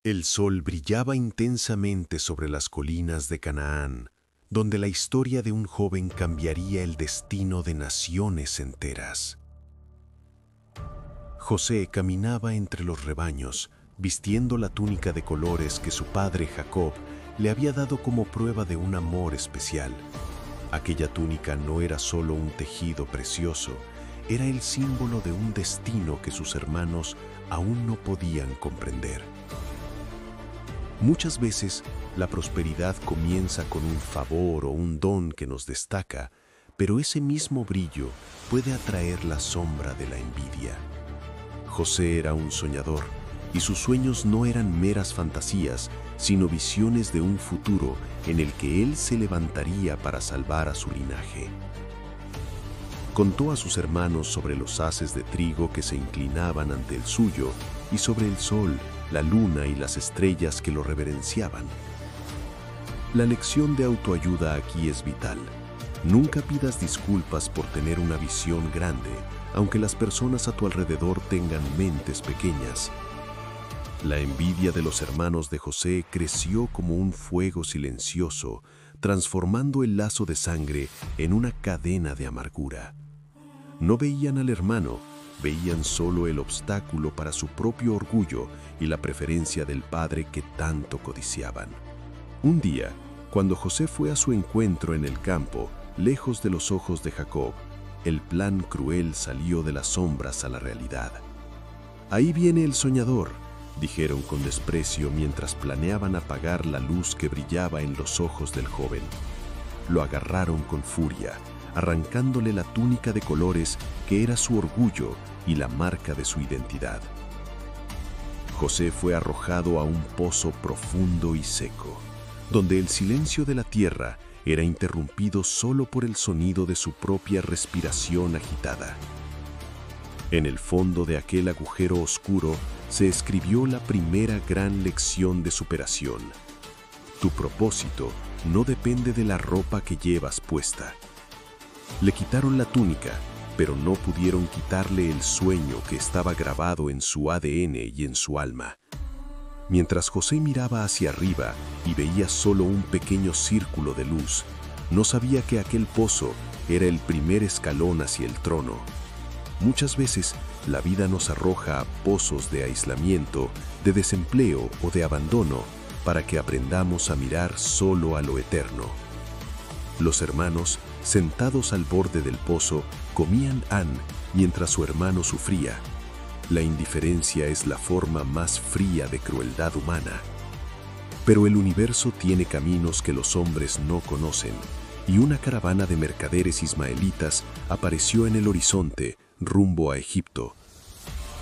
El sol brillaba intensamente sobre las colinas de Canaán, donde la historia de un joven cambiaría el destino de naciones enteras. José caminaba entre los rebaños, vistiendo la túnica de colores que su padre Jacob le había dado como prueba de un amor especial. Aquella túnica no era solo un tejido precioso, era el símbolo de un destino que sus hermanos aún no podían comprender. Muchas veces, la prosperidad comienza con un favor o un don que nos destaca, pero ese mismo brillo puede atraer la sombra de la envidia. José era un soñador, y sus sueños no eran meras fantasías, sino visiones de un futuro en el que él se levantaría para salvar a su linaje. Contó a sus hermanos sobre los haces de trigo que se inclinaban ante el suyo y sobre el sol, la luna y las estrellas que lo reverenciaban. La lección de autoayuda aquí es vital. Nunca pidas disculpas por tener una visión grande, aunque las personas a tu alrededor tengan mentes pequeñas. La envidia de los hermanos de José creció como un fuego silencioso, transformando el lazo de sangre en una cadena de amargura. No veían al hermano, veían solo el obstáculo para su propio orgullo y la preferencia del padre que tanto codiciaban. Un día, cuando José fue a su encuentro en el campo, lejos de los ojos de Jacob, el plan cruel salió de las sombras a la realidad. «Ahí viene el soñador», dijeron con desprecio mientras planeaban apagar la luz que brillaba en los ojos del joven. Lo agarraron con furia, arrancándole la túnica de colores que era su orgullo y la marca de su identidad. José fue arrojado a un pozo profundo y seco, donde el silencio de la tierra era interrumpido solo por el sonido de su propia respiración agitada. En el fondo de aquel agujero oscuro se escribió la primera gran lección de superación. Tu propósito no depende de la ropa que llevas puesta. Le quitaron la túnica, pero no pudieron quitarle el sueño que estaba grabado en su ADN y en su alma. Mientras José miraba hacia arriba y veía solo un pequeño círculo de luz, no sabía que aquel pozo era el primer escalón hacia el trono. Muchas veces la vida nos arroja a pozos de aislamiento, de desempleo o de abandono para que aprendamos a mirar solo a lo eterno. Los hermanos, sentados al borde del pozo, comían pan mientras su hermano sufría. La indiferencia es la forma más fría de crueldad humana. Pero el universo tiene caminos que los hombres no conocen, y una caravana de mercaderes ismaelitas apareció en el horizonte, rumbo a Egipto.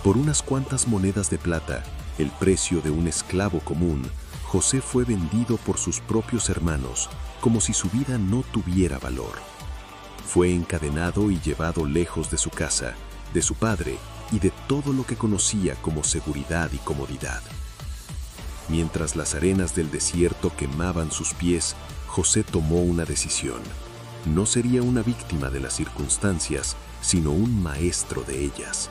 Por unas cuantas monedas de plata, el precio de un esclavo común, José fue vendido por sus propios hermanos, como si su vida no tuviera valor. Fue encadenado y llevado lejos de su casa, de su padre y de todo lo que conocía como seguridad y comodidad. Mientras las arenas del desierto quemaban sus pies, José tomó una decisión. No sería una víctima de las circunstancias, sino un maestro de ellas.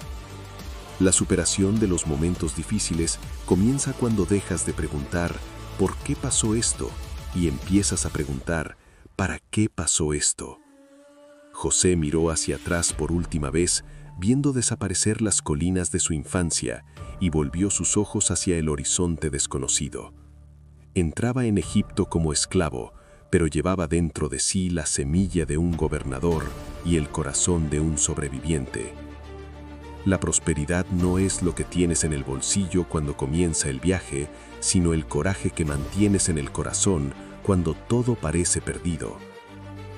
La superación de los momentos difíciles comienza cuando dejas de preguntar ¿por qué pasó esto? Y empiezas a preguntar ¿para qué pasó esto? José miró hacia atrás por última vez, viendo desaparecer las colinas de su infancia, y volvió sus ojos hacia el horizonte desconocido. Entraba en Egipto como esclavo, pero llevaba dentro de sí la semilla de un gobernador y el corazón de un sobreviviente. La prosperidad no es lo que tienes en el bolsillo cuando comienza el viaje, sino el coraje que mantienes en el corazón cuando todo parece perdido.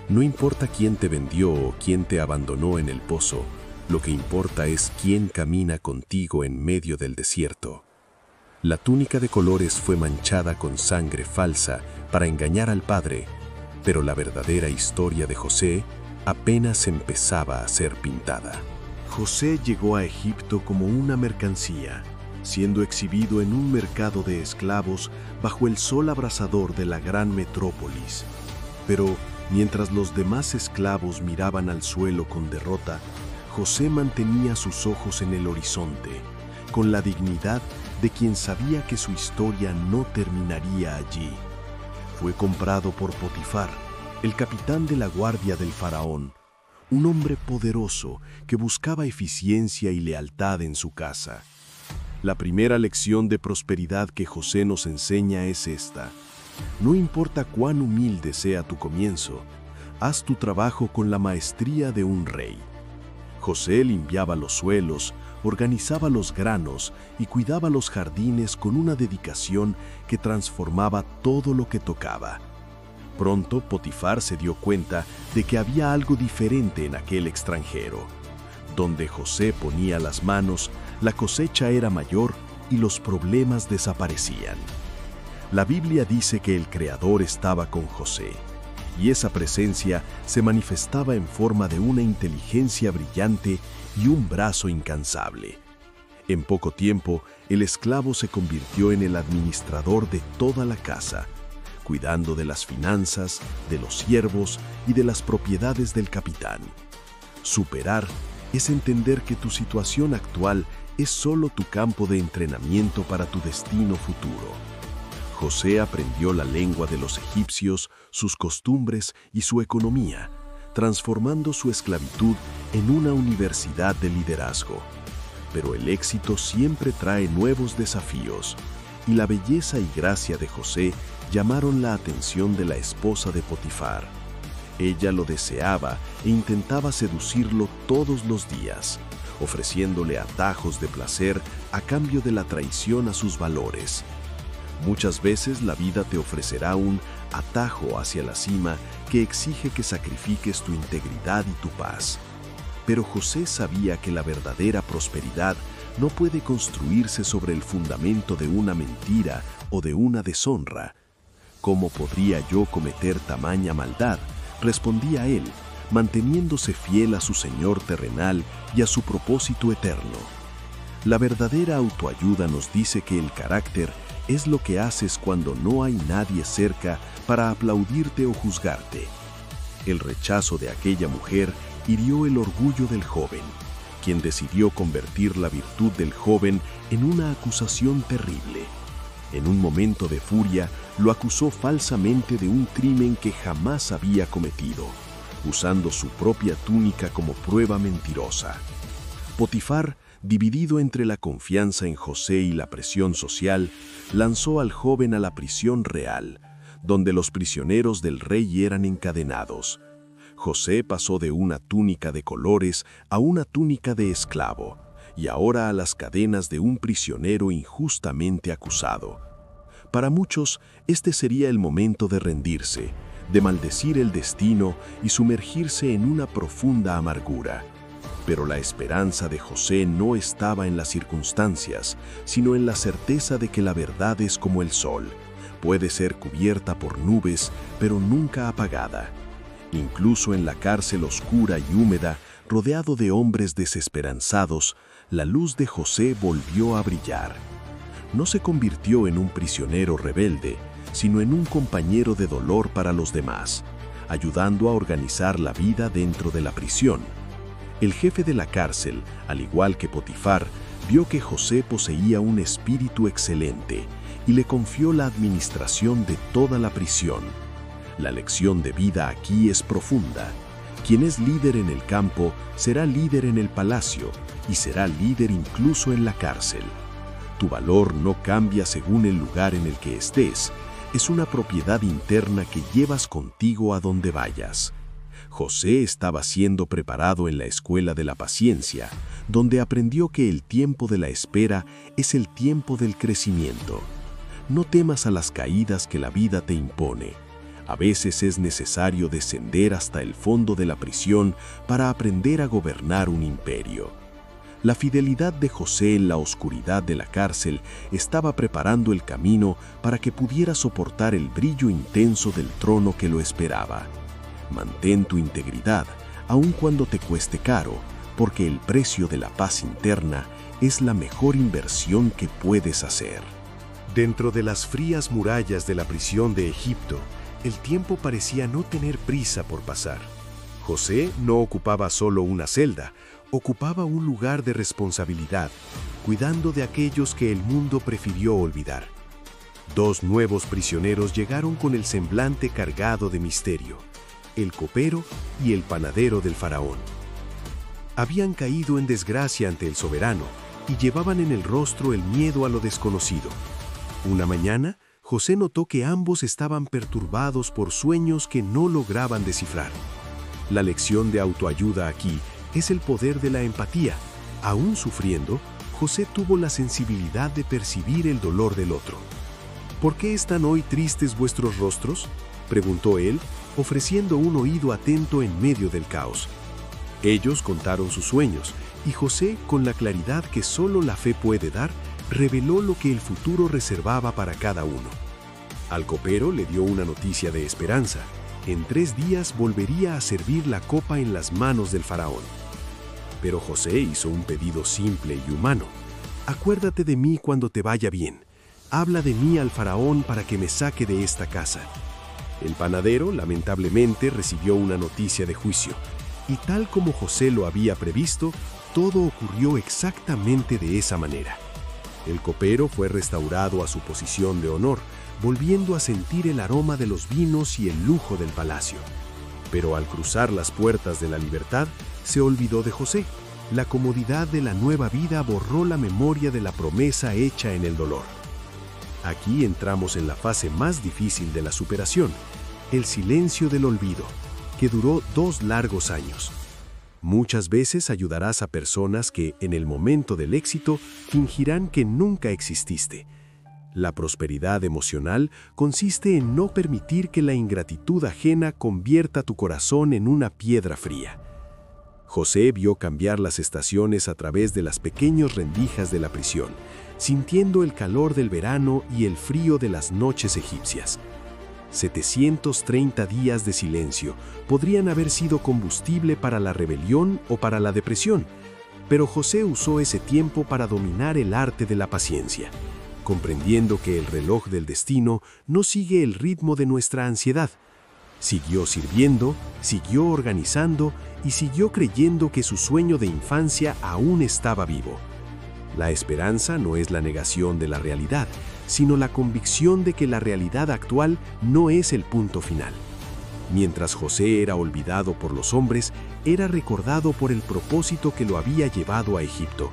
No importa quién te vendió o quién te abandonó en el pozo, lo que importa es quién camina contigo en medio del desierto. La túnica de colores fue manchada con sangre falsa para engañar al padre, pero la verdadera historia de José apenas empezaba a ser pintada. José llegó a Egipto como una mercancía, siendo exhibido en un mercado de esclavos bajo el sol abrasador de la gran metrópolis. Pero mientras los demás esclavos miraban al suelo con derrota, José mantenía sus ojos en el horizonte, con la dignidad de quien sabía que su historia no terminaría allí. Fue comprado por Potifar, el capitán de la guardia del faraón, un hombre poderoso que buscaba eficiencia y lealtad en su casa. La primera lección de prosperidad que José nos enseña es esta: no importa cuán humilde sea tu comienzo, haz tu trabajo con la maestría de un rey. José limpiaba los suelos, organizaba los granos y cuidaba los jardines con una dedicación que transformaba todo lo que tocaba. Pronto Potifar se dio cuenta de que había algo diferente en aquel extranjero. Donde José ponía las manos, la cosecha era mayor y los problemas desaparecían. La Biblia dice que el Creador estaba con José, y esa presencia se manifestaba en forma de una inteligencia brillante y un brazo incansable. En poco tiempo, el esclavo se convirtió en el administrador de toda la casa, cuidando de las finanzas, de los siervos y de las propiedades del capitán. Superar es entender que tu situación actual es solo tu campo de entrenamiento para tu destino futuro. José aprendió la lengua de los egipcios, sus costumbres y su economía, transformando su esclavitud en una universidad de liderazgo. Pero el éxito siempre trae nuevos desafíos, y la belleza y gracia de José llamaron la atención de la esposa de Potifar. Ella lo deseaba e intentaba seducirlo todos los días, ofreciéndole atajos de placer a cambio de la traición a sus valores. Muchas veces la vida te ofrecerá un atajo hacia la cima que exige que sacrifiques tu integridad y tu paz. Pero José sabía que la verdadera prosperidad no puede construirse sobre el fundamento de una mentira o de una deshonra. ¿Cómo podría yo cometer tamaña maldad?, respondía él, manteniéndose fiel a su Señor terrenal y a su propósito eterno. La verdadera autoayuda nos dice que el carácter es lo que haces cuando no hay nadie cerca para aplaudirte o juzgarte. El rechazo de aquella mujer hirió el orgullo del joven, quien decidió convertir la virtud del joven en una acusación terrible. En un momento de furia, lo acusó falsamente de un crimen que jamás había cometido, usando su propia túnica como prueba mentirosa. Potifar, dividido entre la confianza en José y la presión social, lanzó al joven a la prisión real, donde los prisioneros del rey eran encadenados. José pasó de una túnica de colores a una túnica de esclavo, y ahora a las cadenas de un prisionero injustamente acusado. Para muchos, este sería el momento de rendirse, de maldecir el destino y sumergirse en una profunda amargura. Pero la esperanza de José no estaba en las circunstancias, sino en la certeza de que la verdad es como el sol, puede ser cubierta por nubes, pero nunca apagada. Incluso en la cárcel oscura y húmeda, rodeado de hombres desesperanzados, la luz de José volvió a brillar. No se convirtió en un prisionero rebelde, sino en un compañero de dolor para los demás, ayudando a organizar la vida dentro de la prisión. El jefe de la cárcel, al igual que Potifar, vio que José poseía un espíritu excelente y le confió la administración de toda la prisión. La lección de vida aquí es profunda. Quien es líder en el campo será líder en el palacio y será líder incluso en la cárcel. Tu valor no cambia según el lugar en el que estés. Es una propiedad interna que llevas contigo a donde vayas. José estaba siendo preparado en la escuela de la paciencia, donde aprendió que el tiempo de la espera es el tiempo del crecimiento. No temas a las caídas que la vida te impone. A veces es necesario descender hasta el fondo de la prisión para aprender a gobernar un imperio. La fidelidad de José en la oscuridad de la cárcel estaba preparando el camino para que pudiera soportar el brillo intenso del trono que lo esperaba. Mantén tu integridad, aun cuando te cueste caro, porque el precio de la paz interna es la mejor inversión que puedes hacer. Dentro de las frías murallas de la prisión de Egipto, el tiempo parecía no tener prisa por pasar. José no ocupaba solo una celda, ocupaba un lugar de responsabilidad, cuidando de aquellos que el mundo prefirió olvidar. Dos nuevos prisioneros llegaron con el semblante cargado de misterio: el copero y el panadero del faraón. Habían caído en desgracia ante el soberano y llevaban en el rostro el miedo a lo desconocido. Una mañana, José notó que ambos estaban perturbados por sueños que no lograban descifrar. La lección de autoayuda aquí es el poder de la empatía. Aún sufriendo, José tuvo la sensibilidad de percibir el dolor del otro. ¿Por qué están hoy tristes vuestros rostros?, preguntó él, ofreciendo un oído atento en medio del caos. Ellos contaron sus sueños, y José, con la claridad que solo la fe puede dar, reveló lo que el futuro reservaba para cada uno. Al copero le dio una noticia de esperanza: en 3 días volvería a servir la copa en las manos del faraón. Pero José hizo un pedido simple y humano: acuérdate de mí cuando te vaya bien. Habla de mí al faraón para que me saque de esta casa. El panadero, lamentablemente, recibió una noticia de juicio, y tal como José lo había previsto, todo ocurrió exactamente de esa manera. El copero fue restaurado a su posición de honor, volviendo a sentir el aroma de los vinos y el lujo del palacio. Pero al cruzar las puertas de la libertad, se olvidó de José. La comodidad de la nueva vida borró la memoria de la promesa hecha en el dolor. Aquí entramos en la fase más difícil de la superación: el silencio del olvido, que duró 2 largos años. Muchas veces ayudarás a personas que, en el momento del éxito, fingirán que nunca exististe. La prosperidad emocional consiste en no permitir que la ingratitud ajena convierta tu corazón en una piedra fría. José vio cambiar las estaciones a través de las pequeñas rendijas de la prisión, sintiendo el calor del verano y el frío de las noches egipcias. 730 días de silencio podrían haber sido combustible para la rebelión o para la depresión, pero José usó ese tiempo para dominar el arte de la paciencia, comprendiendo que el reloj del destino no sigue el ritmo de nuestra ansiedad. Siguió sirviendo, siguió organizando y siguió creyendo que su sueño de infancia aún estaba vivo. La esperanza no es la negación de la realidad, sino la convicción de que la realidad actual no es el punto final. Mientras José era olvidado por los hombres, era recordado por el propósito que lo había llevado a Egipto.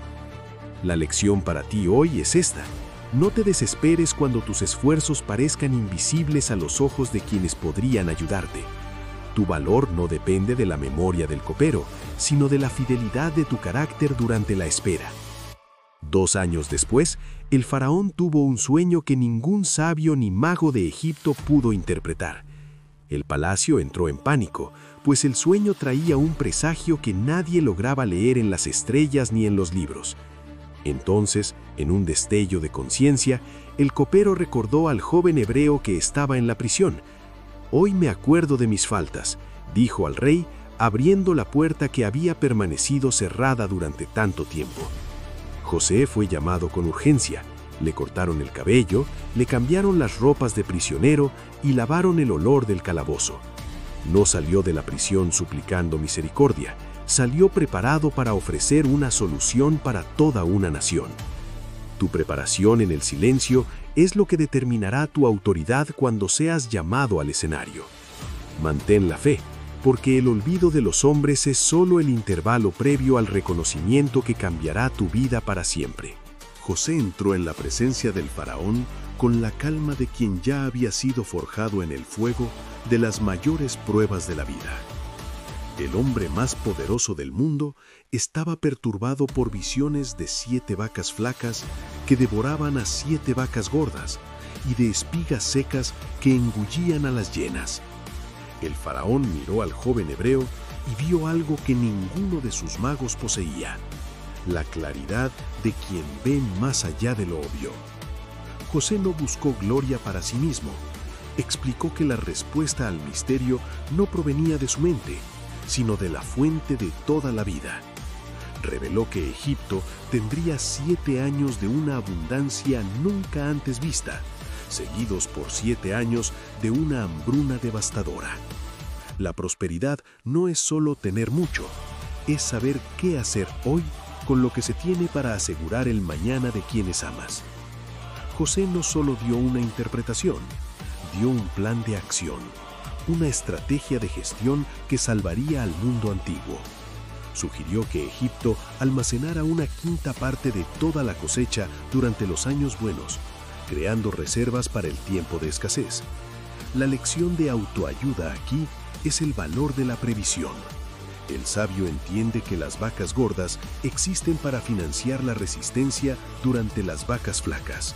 La lección para ti hoy es esta: no te desesperes cuando tus esfuerzos parezcan invisibles a los ojos de quienes podrían ayudarte. Tu valor no depende de la memoria del copero, sino de la fidelidad de tu carácter durante la espera. 2 años después, el faraón tuvo un sueño que ningún sabio ni mago de Egipto pudo interpretar. El palacio entró en pánico, pues el sueño traía un presagio que nadie lograba leer en las estrellas ni en los libros. Entonces, en un destello de conciencia, el copero recordó al joven hebreo que estaba en la prisión. «Hoy me acuerdo de mis faltas», dijo al rey, abriendo la puerta que había permanecido cerrada durante tanto tiempo. José fue llamado con urgencia. Le cortaron el cabello, le cambiaron las ropas de prisionero y lavaron el olor del calabozo. No salió de la prisión suplicando misericordia, salió preparado para ofrecer una solución para toda una nación. Tu preparación en el silencio es lo que determinará tu autoridad cuando seas llamado al escenario. Mantén la fe, porque el olvido de los hombres es solo el intervalo previo al reconocimiento que cambiará tu vida para siempre. José entró en la presencia del faraón con la calma de quien ya había sido forjado en el fuego de las mayores pruebas de la vida. El hombre más poderoso del mundo estaba perturbado por visiones de 7 vacas flacas que devoraban a 7 vacas gordas y de espigas secas que engullían a las llenas. El faraón miró al joven hebreo y vio algo que ninguno de sus magos poseía: la claridad de quien ve más allá de lo obvio. José no buscó gloria para sí mismo. Explicó que la respuesta al misterio no provenía de su mente, sino de la fuente de toda la vida. Reveló que Egipto tendría 7 años de una abundancia nunca antes vista, seguidos por 7 años de una hambruna devastadora. La prosperidad no es solo tener mucho, es saber qué hacer hoy con lo que se tiene para asegurar el mañana de quienes amas. José no solo dio una interpretación, dio un plan de acción, una estrategia de gestión que salvaría al mundo antiguo. Sugirió que Egipto almacenara una quinta parte de toda la cosecha durante los años buenos, creando reservas para el tiempo de escasez. La lección de autoayuda aquí es el valor de la previsión. El sabio entiende que las vacas gordas existen para financiar la resistencia durante las vacas flacas.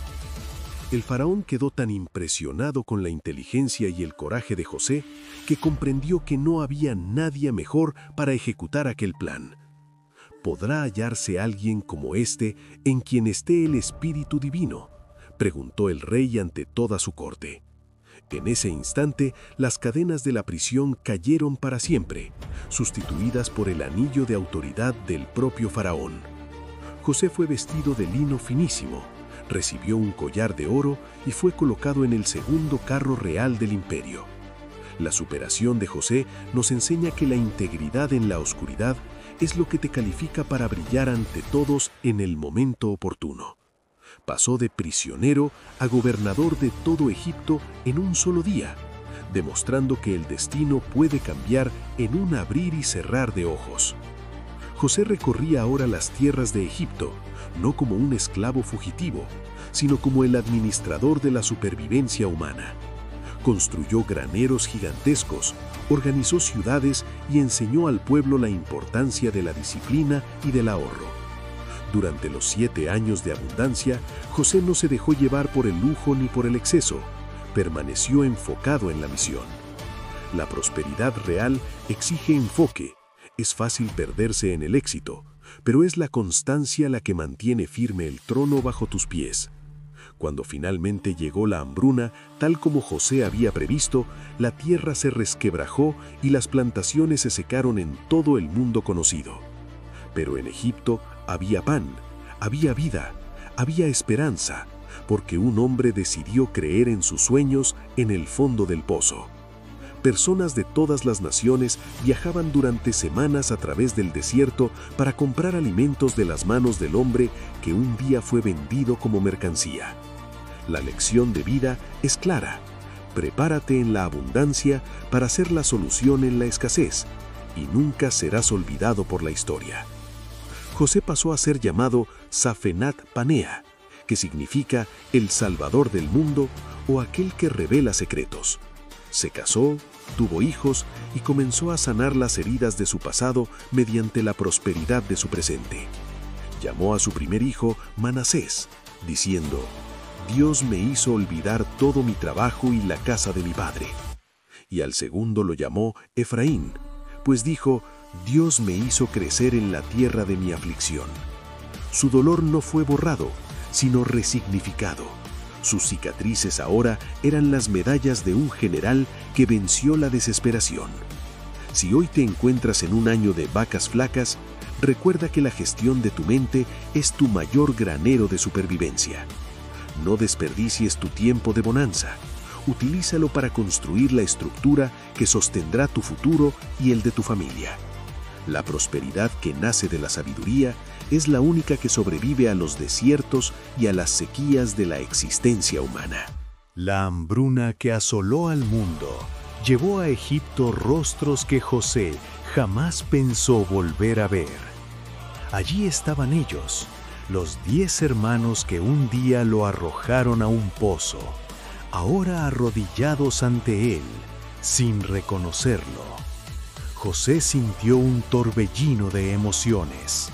El faraón quedó tan impresionado con la inteligencia y el coraje de José que comprendió que no había nadie mejor para ejecutar aquel plan. ¿Podrá hallarse alguien como este en quien esté el Espíritu Divino?, preguntó el rey ante toda su corte. En ese instante, las cadenas de la prisión cayeron para siempre, sustituidas por el anillo de autoridad del propio faraón. José fue vestido de lino finísimo, recibió un collar de oro y fue colocado en el segundo carro real del imperio. La superación de José nos enseña que la integridad en la oscuridad es lo que te califica para brillar ante todos en el momento oportuno. Pasó de prisionero a gobernador de todo Egipto en un solo día, demostrando que el destino puede cambiar en un abrir y cerrar de ojos. José recorría ahora las tierras de Egipto, no como un esclavo fugitivo, sino como el administrador de la supervivencia humana. Construyó graneros gigantescos, organizó ciudades y enseñó al pueblo la importancia de la disciplina y del ahorro. Durante los 7 años de abundancia, José no se dejó llevar por el lujo ni por el exceso, permaneció enfocado en la misión. La prosperidad real exige enfoque. Es fácil perderse en el éxito, pero es la constancia la que mantiene firme el trono bajo tus pies. Cuando finalmente llegó la hambruna, tal como José había previsto, la tierra se resquebrajó y las plantaciones se secaron en todo el mundo conocido. Pero en Egipto había pan, había vida, había esperanza, porque un hombre decidió creer en sus sueños en el fondo del pozo. Personas de todas las naciones viajaban durante semanas a través del desierto para comprar alimentos de las manos del hombre que un día fue vendido como mercancía. La lección de vida es clara. Prepárate en la abundancia para ser la solución en la escasez, y nunca serás olvidado por la historia. José pasó a ser llamado Safenat Panea, que significa el Salvador del mundo o aquel que revela secretos. Se casó, tuvo hijos y comenzó a sanar las heridas de su pasado mediante la prosperidad de su presente. Llamó a su primer hijo Manasés, diciendo: Dios me hizo olvidar todo mi trabajo y la casa de mi padre. Y al segundo lo llamó Efraín, pues dijo: Dios me hizo crecer en la tierra de mi aflicción. Su dolor no fue borrado, sino resignificado. Sus cicatrices ahora eran las medallas de un general que venció la desesperación. Si hoy te encuentras en un año de vacas flacas, recuerda que la gestión de tu mente es tu mayor granero de supervivencia. No desperdicies tu tiempo de bonanza. Utilízalo para construir la estructura que sostendrá tu futuro y el de tu familia. La prosperidad que nace de la sabiduría es la única que sobrevive a los desiertos y a las sequías de la existencia humana. La hambruna que asoló al mundo llevó a Egipto rostros que José jamás pensó volver a ver. Allí estaban ellos, los 10 hermanos que un día lo arrojaron a un pozo, ahora arrodillados ante él, sin reconocerlo. José sintió un torbellino de emociones.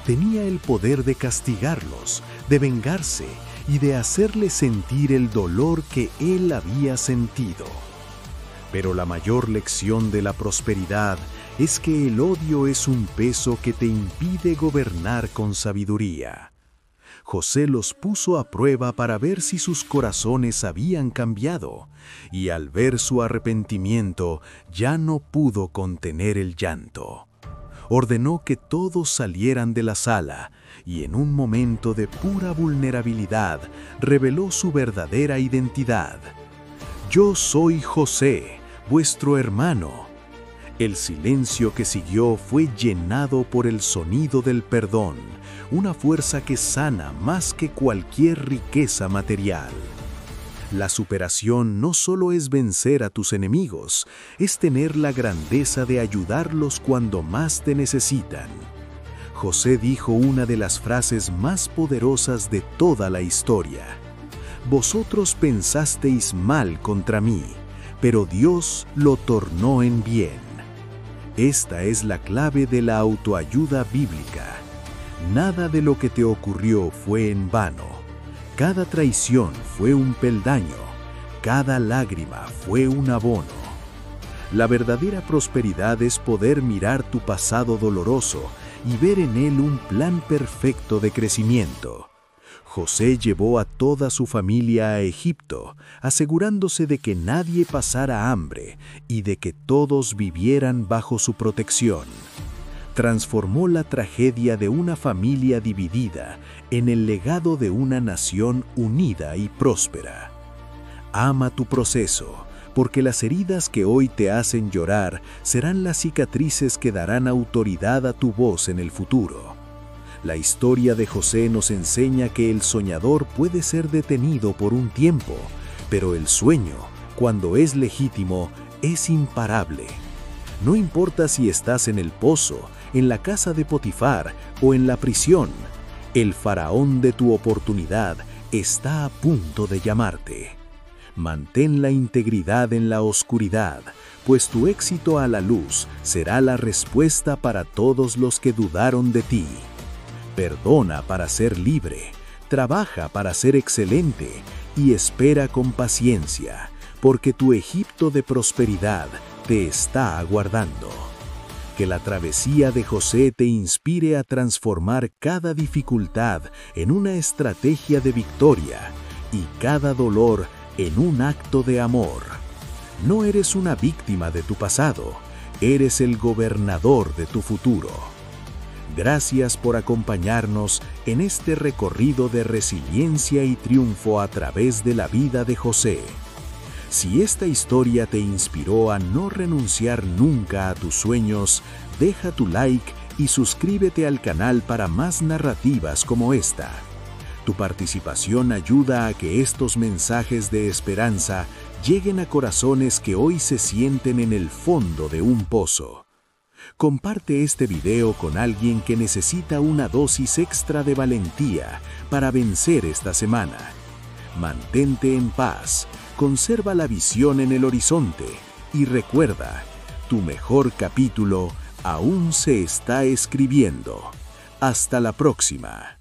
Tenía el poder de castigarlos, de vengarse y de hacerles sentir el dolor que él había sentido. Pero la mayor lección de la prosperidad es que el odio es un peso que te impide gobernar con sabiduría. José los puso a prueba para ver si sus corazones habían cambiado, y al ver su arrepentimiento ya no pudo contener el llanto. Ordenó que todos salieran de la sala, y en un momento de pura vulnerabilidad reveló su verdadera identidad. «Yo soy José, vuestro hermano». El silencio que siguió fue llenado por el sonido del perdón, una fuerza que sana más que cualquier riqueza material. La superación no solo es vencer a tus enemigos, es tener la grandeza de ayudarlos cuando más te necesitan. José dijo una de las frases más poderosas de toda la historia: «Vosotros pensasteis mal contra mí, pero Dios lo tornó en bien». Esta es la clave de la autoayuda bíblica. Nada de lo que te ocurrió fue en vano. Cada traición fue un peldaño. Cada lágrima fue un abono. La verdadera prosperidad es poder mirar tu pasado doloroso y ver en él un plan perfecto de crecimiento. José llevó a toda su familia a Egipto, asegurándose de que nadie pasara hambre y de que todos vivieran bajo su protección. Transformó la tragedia de una familia dividida en el legado de una nación unida y próspera. Ama tu proceso, porque las heridas que hoy te hacen llorar serán las cicatrices que darán autoridad a tu voz en el futuro. La historia de José nos enseña que el soñador puede ser detenido por un tiempo, pero el sueño, cuando es legítimo, es imparable. No importa si estás en el pozo, en la casa de Potifar o en la prisión, el faraón de tu oportunidad está a punto de llamarte. Mantén la integridad en la oscuridad, pues tu éxito a la luz será la respuesta para todos los que dudaron de ti. Perdona para ser libre, trabaja para ser excelente y espera con paciencia, porque tu Egipto de prosperidad te está aguardando. Que la travesía de José te inspire a transformar cada dificultad en una estrategia de victoria y cada dolor en un acto de amor. No eres una víctima de tu pasado, eres el gobernador de tu futuro. Gracias por acompañarnos en este recorrido de resiliencia y triunfo a través de la vida de José. Si esta historia te inspiró a no renunciar nunca a tus sueños, deja tu like y suscríbete al canal para más narrativas como esta. Tu participación ayuda a que estos mensajes de esperanza lleguen a corazones que hoy se sienten en el fondo de un pozo. Comparte este video con alguien que necesita una dosis extra de valentía para vencer esta semana. Mantente en paz, conserva la visión en el horizonte y recuerda, tu mejor capítulo aún se está escribiendo. Hasta la próxima.